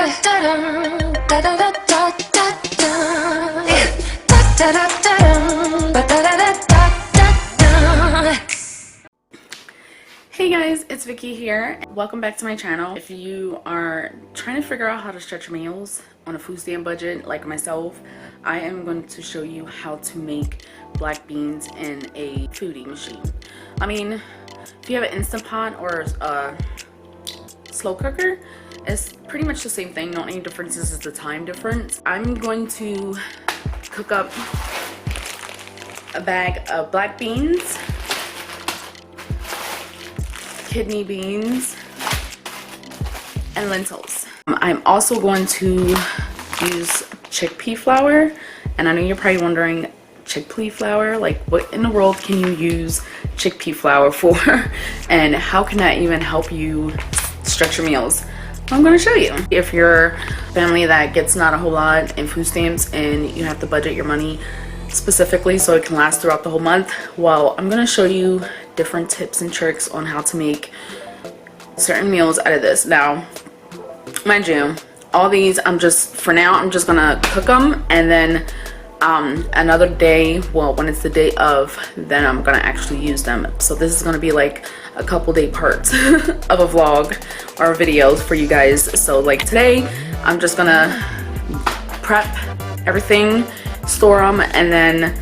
Hey guys, it's Vicki here. Welcome back to my channel. If you are trying to figure out how to stretch your meals on a food stamp budget like myself, I am going to show you how to make black beans in a foodie machine. I mean, if you have an Instant Pot or a slow cooker, it's pretty much the same thing. The only difference is the time difference. I'm going to cook up a bag of black beans, kidney beans, and lentils. I'm also going to use chickpea flour, and I know you're probably wondering, chickpea flour, like what in the world can you use chickpea flour for and how can that even help you stretch your meals? I'm going to show you. If you're a family that gets not a whole lot in food stamps and you have to budget your money specifically so it can last throughout the whole month, well, I'm going to show you different tips and tricks on how to make certain meals out of this. Now, mind you, all these I'm just gonna cook them, and then another day, well, when it's the day of, then I'm gonna actually use them. So this is gonna be like a couple day parts of a vlog or videos for you guys. So like today I'm just gonna prep everything, store them, and then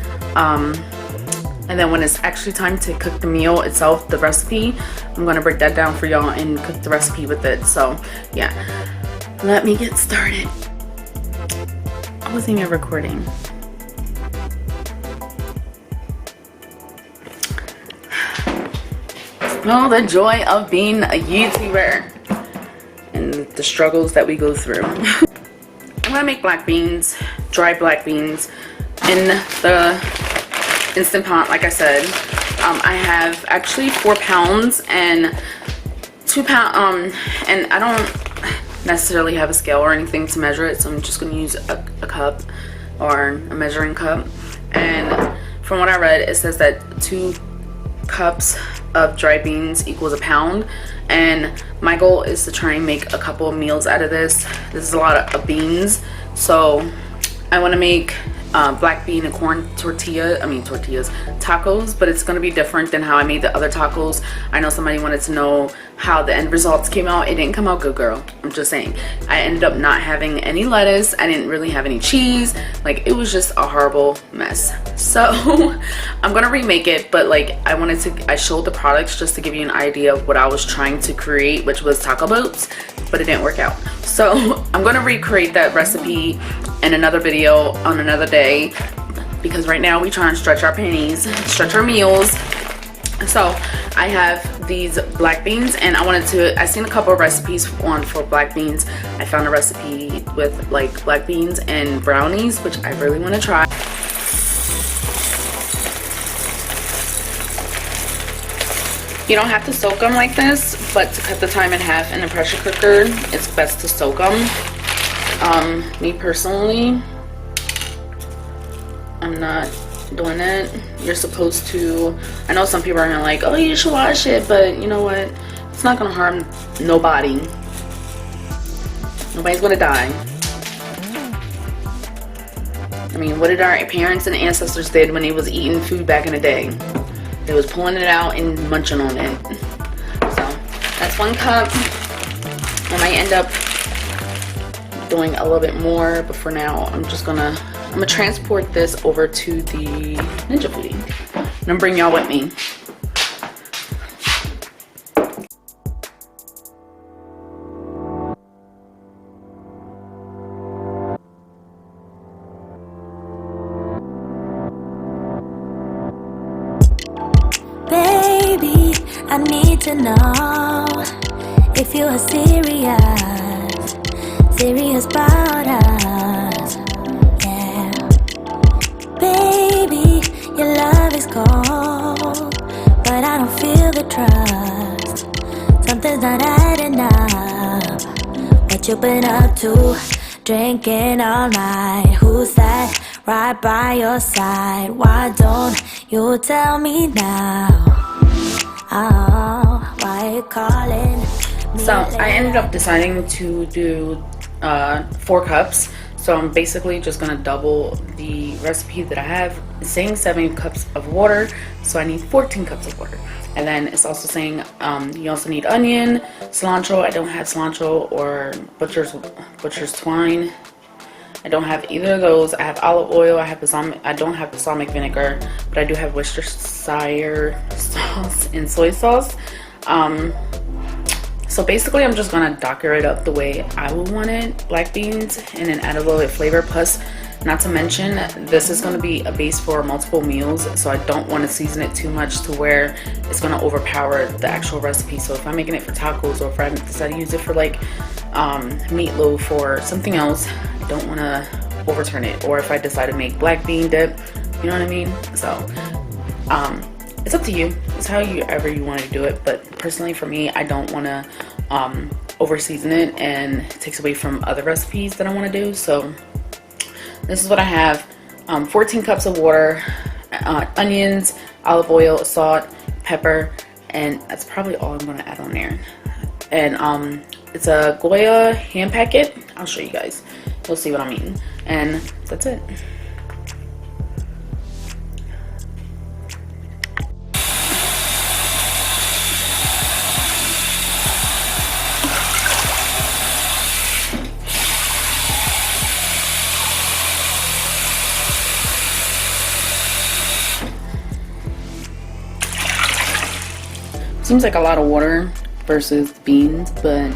when it's actually time to cook the meal itself, the recipe, I'm gonna break that down for y'all and cook the recipe with it. So yeah, let me get started. I wasn't even recording. Oh, the joy of being a YouTuber and the struggles that we go through. I'm gonna make black beans, dry black beans, in the Instant Pot. Like I said, I have actually 4 pounds and 2 pounds, and I don't necessarily have a scale or anything to measure it, so I'm just gonna use a cup or a measuring cup. And from what I read, it says that 2 cups of dry beans equals a pound, and my goal is to try and make a couple of meals out of this. This is a lot of beans, so I want to make black bean and corn tortillas, tacos, but it's going to be different than how I made the other tacos. I know somebody wanted to know how the end results came out. It didn't come out good, girl. I'm just saying. I ended up not having any lettuce. I didn't really have any cheese. Like, it was just a horrible mess. So I'm going to remake it, but like I showed the products just to give you an idea of what I was trying to create, which was taco boats, but it didn't work out. So I'm going to recreate that recipe in another video on another day, because right now we trying to stretch our pennies, stretch our meals. So I have these black beans, and I seen a couple of recipes for black beans. I found a recipe with like black beans and brownies, which I really want to try. You don't have to soak them like this, but to cut the time in half in a pressure cooker, it's best to soak them. Me personally, I'm not doing it. You're supposed to. I know some people are gonna like, oh, you should wash it, but you know what? It's not gonna harm nobody. Nobody's gonna die. I mean, what did our parents and ancestors did when they was eating food back in the day? They was pulling it out and munching on it. So that's 1 cup. I might end up doing a little bit more, but for now I'm gonna transport this over to the Ninja Foodie. And I'm bring y'all with me. Baby, I need to know if you are serious about us, yeah. Baby, your love is cold, but I don't feel the trust. Something's not adding up. What you been up to? Drinking all night. Who's that right by your side? Why don't you tell me now? Oh, why you calling me? So I ended up deciding to do 4 cups. So I'm basically just gonna double the recipe that I have. It's saying 7 cups of water, so I need 14 cups of water. And then it's also saying you also need onion, cilantro. I don't have cilantro or butcher's twine. I don't have either of those. I have olive oil. I don't have balsamic vinegar, but I do have Worcestershire sauce and soy sauce. So basically, I'm just gonna docker it up the way I would want it, black beans, and then add a little bit of flavor. Plus, not to mention, this is gonna be a base for multiple meals, so I don't want to season it too much to where it's gonna overpower the actual recipe. So if I'm making it for tacos, or if I decide to use it for like meatloaf or something else, I don't want to overturn it. Or if I decide to make black bean dip, you know what I mean? So it's up to you. It's however you want to do it. But personally, for me, I don't want to over season it, and it takes away from other recipes that I want to do. So this is what I have: 14 cups of water, onions, olive oil, salt, pepper, and that's probably all I'm going to add on there. And it's a Goya hand packet. I'll show you guys. You'll see what I mean. And that's it. Seems like a lot of water versus beans, but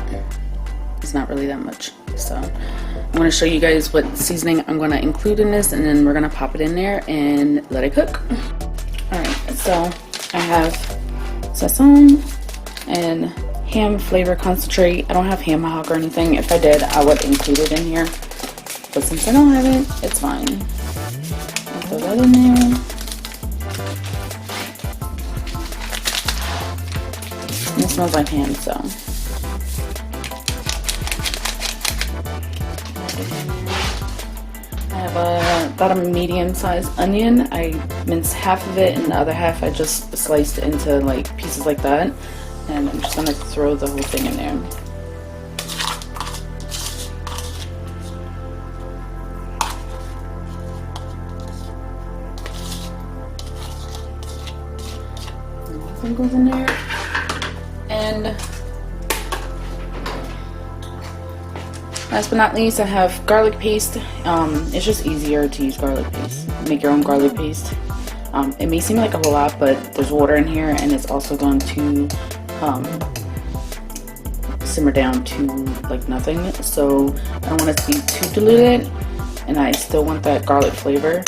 it's not really that much. So I'm going to show you guys what seasoning I'm going to include in this, and then we're going to pop it in there and let it cook. Alright, so I have sesame and ham flavor concentrate. I don't have ham hock or anything. If I did, I would include it in here, but since I don't have it, it's fine. I'll throw that in there. And it smells like ham, so I have about a medium-sized onion. I minced half of it, and the other half I just sliced into like pieces like that. And I'm just gonna throw the whole thing in there. Everything goes in there. And last but not least, I have garlic paste. It's just easier to use garlic paste. Make your own garlic paste. It may seem like a whole lot, but there's water in here, and it's also going to simmer down to like nothing. So I don't want it to be too diluted, and I still want that garlic flavor.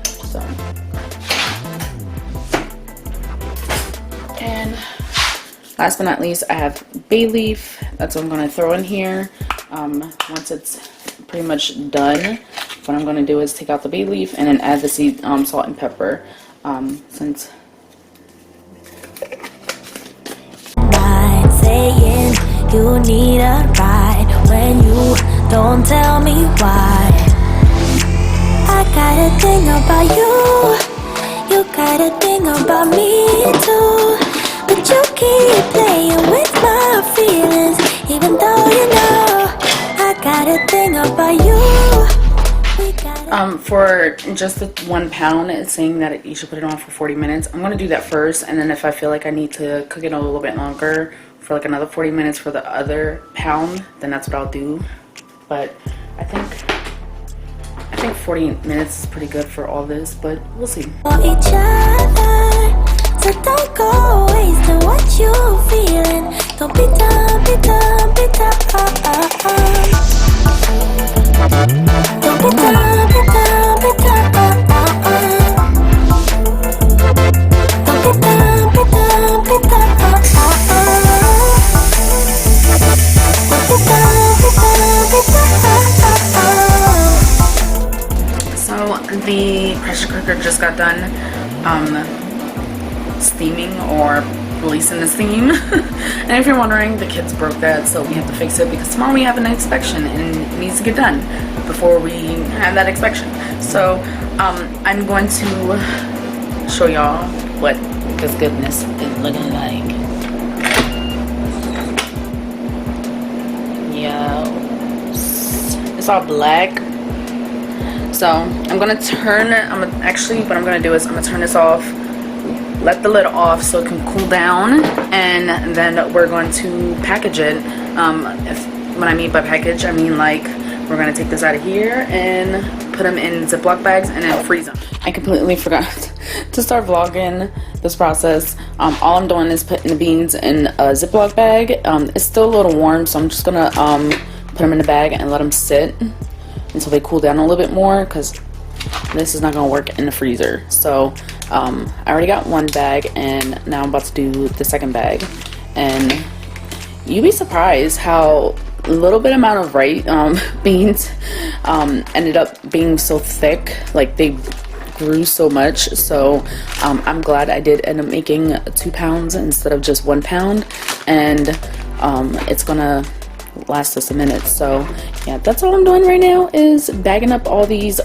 So, and last but not least, I have bay leaf. That's what I'm going to throw in here. Once it's pretty much done, what I'm going to do is take out the bay leaf and then add the salt and pepper. Since saying you need a ride when you don't tell me why. I got a thing about you, you got a thing about me too. But you keep playing with my feelings, even though you know I got a thing about you. For just the 1 pound, it's saying that you should put it on for 40 minutes. I'm going to do that first, and then if I feel like I need to cook it a little bit longer for like another 40 minutes for the other pound, then that's what I'll do. But I think 40 minutes is pretty good for all this, but we'll see. For each other, so don't go wasting what you're feeling. Don't be done, be done, be done. Don't be done, be done, be done. Don't be done, be done, be done. Don't be done, be done, be done. So the pressure cooker just got done steaming or releasing the steam. And if you're wondering, the kids broke that, so we have to fix it because tomorrow we have an inspection and it needs to get done before we have that inspection. So I'm going to show y'all what this goodness is looking like. Yo. It's all black. So I'm gonna actually what I'm gonna do is I'm gonna turn this off, let the lid off so it can cool down, and then we're going to package it. When I mean by package, I mean like we're gonna take this out of here and put them in Ziploc bags and then freeze them. I completely forgot to start vlogging this process. All I'm doing is putting the beans in a Ziploc bag. It's still a little warm, so I'm just gonna put them in the bag and let them sit until they cool down a little bit more, because this is not gonna work in the freezer. So I already got one bag, and now I'm about to do the second bag. And you'd be surprised how little bit amount of beans ended up being so thick. Like, they grew so much. So I'm glad I did end up making 2 pounds instead of just 1 pound, and it's gonna last us a minute. So yeah, that's all I'm doing right now, is bagging up all these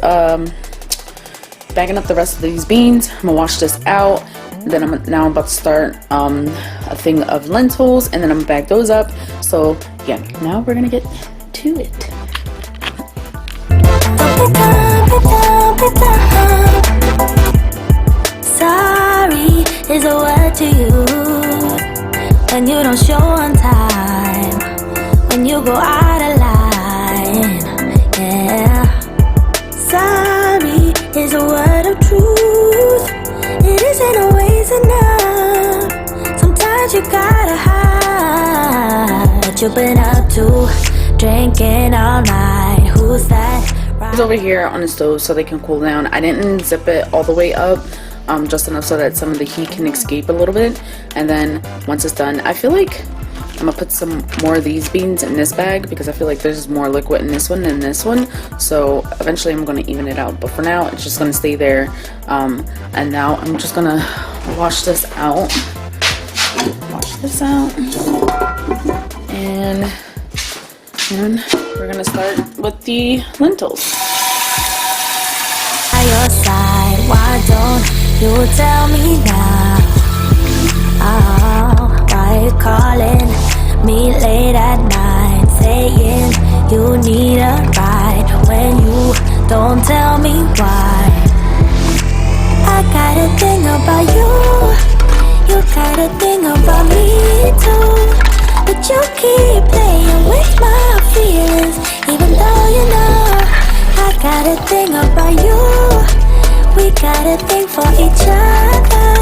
bagging up the rest of these beans. I'm gonna wash this out, then I'm about to start a thing of lentils, and then I'm gonna bag those up. So yeah, now we're gonna get to it. Sorry is a word to you when you don't show on time, when you go out of line. Yeah, sorry is a word of truth. It isn't always enough. Sometimes you gotta hide what you've been up to, drinking all night. Who's that? It's over here on the stove so they can cool down. I didn't zip it all the way up, just enough so that some of the heat can escape a little bit. And then once it's done, I feel like I'm gonna put some more of these beans in this bag, because I feel like there's more liquid in this one than this one. So eventually I'm gonna even it out, but for now it's just gonna stay there. And now I'm just gonna wash this out. And we're gonna start with the lentils. By your side, why don't you tell me now? Oh, why you calling me late at night, saying you need a ride when you don't tell me why? I got a thing about you, you got a thing about me too. But you keep playing with my feelings, even though you know I got a thing about you. We got a thing for each other,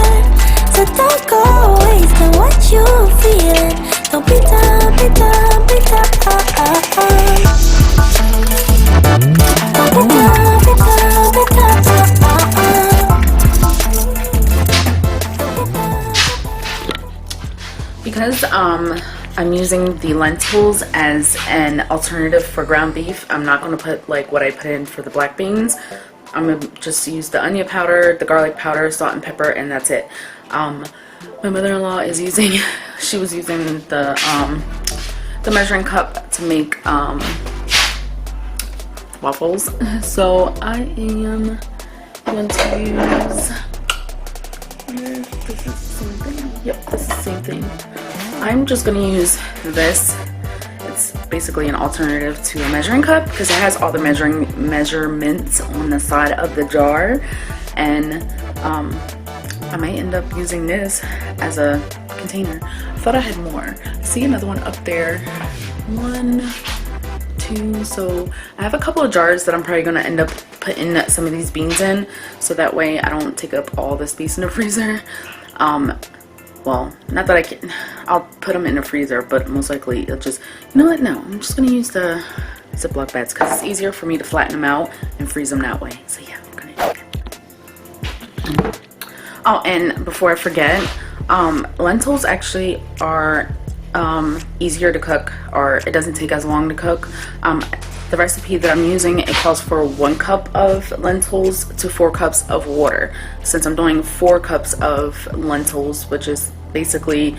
so don't go wasting what you feeling. Don't be dumb, be dumb, be dumb. Don't be dumb, be dumb, be dumb. Because I'm using the lentils as an alternative for ground beef, I'm not going to put like what I put in for the black beans. I'm going to just use the onion powder, the garlic powder, salt and pepper, and that's it. My mother-in-law is using, she was using the measuring cup to make waffles. So I am going to use, this is the same thing. Yep, this is the same thing. I'm just going to use this. It's basically an alternative to a measuring cup, because it has all the measurements on the side of the jar. And I might end up using this as a container. I thought I had more. I see another one up there. 1, 2. So I have a couple of jars that I'm probably going to end up putting some of these beans in, so that way I don't take up all the space in the freezer. Well, not that I can, I'll put them in the freezer, but most likely it'll just, you know what, no, I'm just going to use the Ziploc bags, because it's easier for me to flatten them out and freeze them that way. So yeah, I'm going to do it. Oh, and before I forget, lentils actually are easier to cook, or it doesn't take as long to cook. The recipe that I'm using, it calls for 1 cup of lentils to 4 cups of water. Since I'm doing 4 cups of lentils, which is basically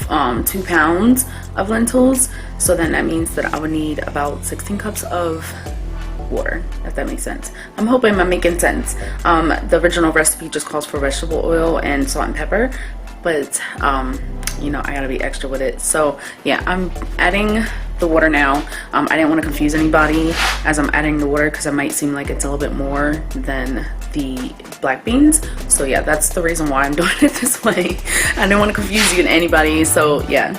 2 pounds of lentils, so then that means that I would need about 16 cups of water, if that makes sense. I'm hoping I'm making sense. The original recipe just calls for vegetable oil and salt and pepper, but you know, I gotta be extra with it. So yeah, I'm adding the water now. I didn't want to confuse anybody as I'm adding the water because it might seem like it's a little bit more than the black beans. So yeah, that's the reason why I'm doing it this way. I didn't want to confuse you and anybody, so yeah.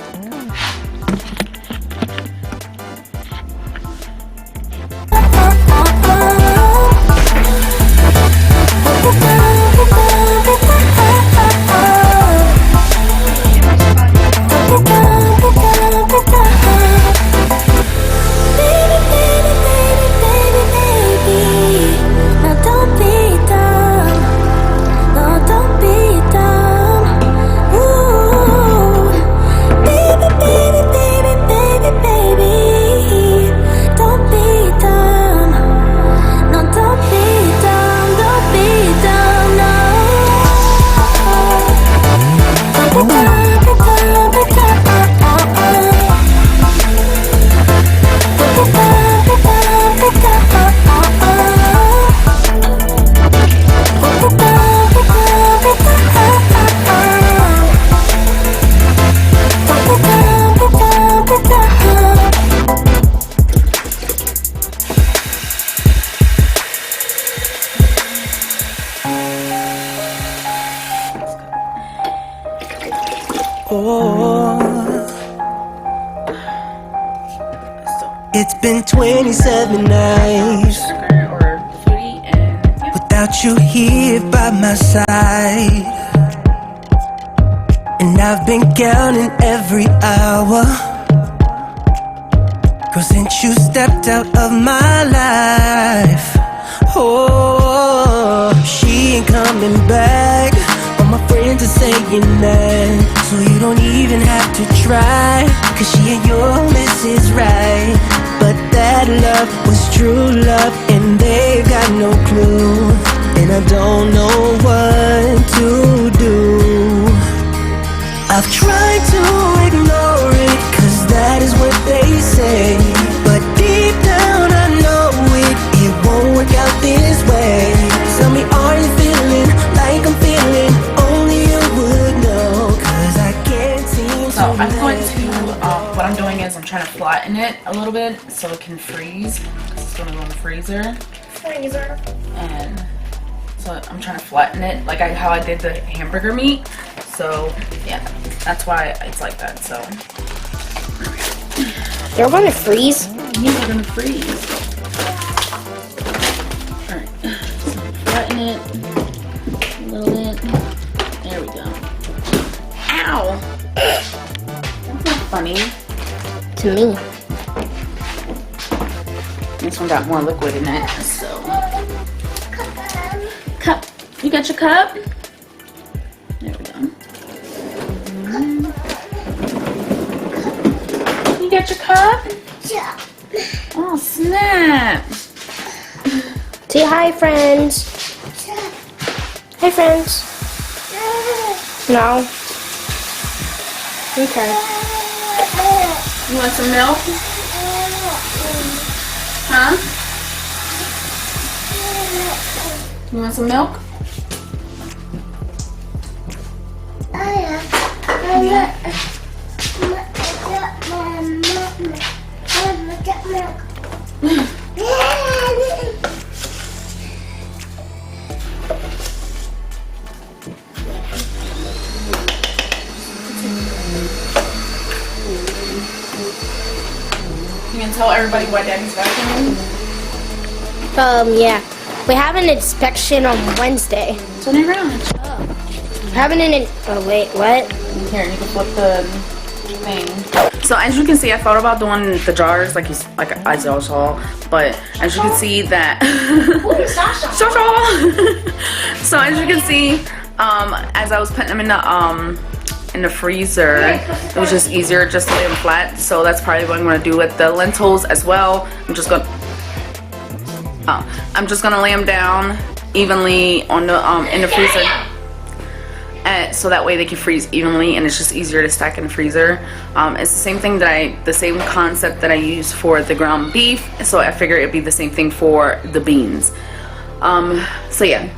It's been 27 nights without you here by my side, and I've been counting every hour, 'cause since you stepped out of my life, oh, she ain't coming back. All my friends are saying that, so you don't even have to try, 'cause she ain't your Mrs. Right. But that love was true love, and they've got no clue, and I don't know what to do. I've tried to ignore it, 'cause that is what they say, but deep down I know it won't work out this way. Tell me, are you feeling like I'm feeling? Only you would know, 'cause I can't seem to. So I'm going to, what I'm doing is I'm trying to flatten it a little bit so it can freeze. It's going to go in the freezer. And so I'm trying to flatten it like how I did the hamburger meat. So yeah, that's why it's like that. So they're gonna freeze. Yeah, they're gonna freeze. Alright, so flatten it a little bit. There we go. Ow! That's not funny. To me. This one got more liquid in it, so. Cup. You got your cup? There we go. You got your cup? Yeah. Oh, snap. Say hi, friends. Hey, friends. No. Okay. You want some milk? Huh? You want some milk? You can tell everybody why Daddy's vacuuming? Yeah. We have an inspection on Wednesday. Turn it around. We're having oh, wait, what? Here, you can flip the thing. So as you can see, I thought about doing the jars like as y'all saw, but as you can see that so as you can see, as I was putting them in the freezer, it was just easier just to lay them flat. So that's probably what I'm gonna do with the lentils as well. I'm just gonna lay them down evenly on the in the freezer. So that way they can freeze evenly, and it's just easier to stack in the freezer. It's the same thing the same concept that I use for the ground beef, so I figure it'd be the same thing for the beans. So yeah,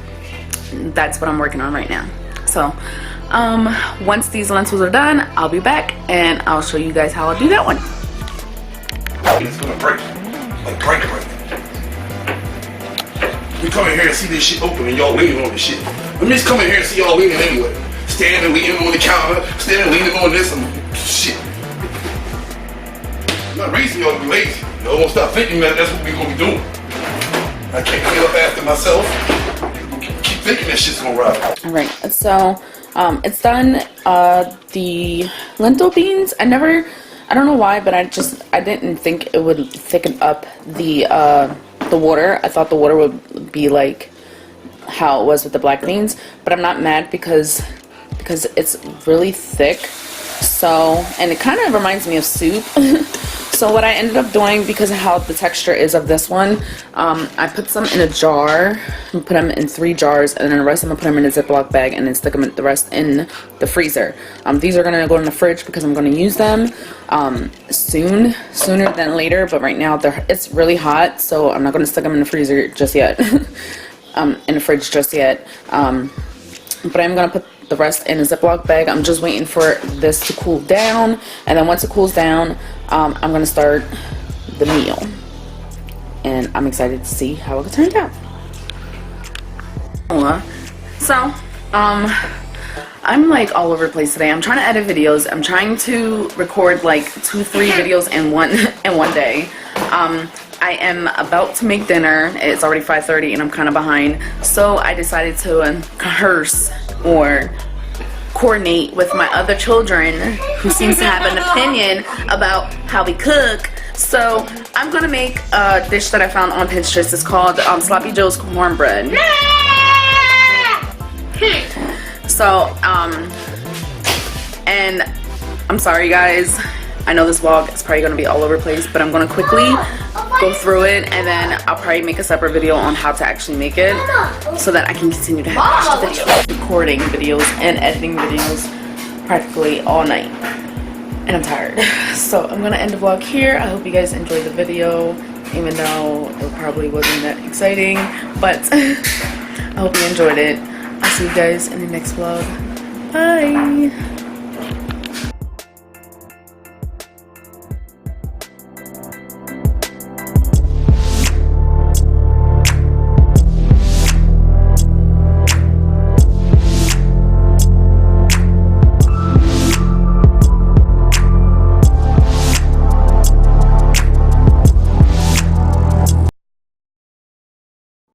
that's what I'm working on right now. So once these lentils are done, I'll be back and I'll show you guys how I'll do that one. It's gonna break. Like break. We come in here and see this shit open and y'all leaning on this shit. Let me just come in here and see y'all leaning anyway. Standing, leaning on the counter, standing, leaning on this and shit. I'm not raising y'all to be lazy. Y'all won't stop thinking that that's what we gonna be doing. I can't clean up after myself. Keep thinking that shit's gonna ride. All right, so it's done. The lentil beans, I don't know why, but I didn't think it would thicken up the water. I thought the water would be like how it was with the black beans, but I'm not mad because it's really thick. So, and it kind of reminds me of soup. So what I ended up doing, because of how the texture is of this one, I put some in a jar. I put them in 3 jars, and then the rest I'm gonna put them in a Ziploc bag, and then stick them the rest in the freezer. These are gonna go in the fridge because I'm gonna use them sooner than later. But right now it's really hot, so I'm not gonna stick them in the freezer just yet. In the fridge just yet. But I'm gonna put the rest in a Ziploc bag. I'm just waiting for this to cool down, and then once it cools down, I'm gonna start the meal, and I'm excited to see how it turns out. So I'm like all over the place today. I'm trying to edit videos. I'm trying to record like 2-3 videos in one day. I am about to make dinner. It's already 5:30 and I'm kind of behind, so I decided to rehearse or coordinate with my other children who seems to have an opinion about how we cook. So I'm gonna make a dish that I found on Pinterest. It's called Sloppy Joe's cornbread. So and I'm sorry guys, I know this vlog is probably gonna be all over the place, but I'm gonna quickly go through it, and then I'll probably make a separate video on how to actually make it, so that I can continue to have extra videos, recording videos and editing videos practically all night, and I'm tired. So I'm gonna end the vlog here. I hope you guys enjoyed the video, even though it probably wasn't that exciting, but I hope you enjoyed it. I'll see you guys in the next vlog. Bye.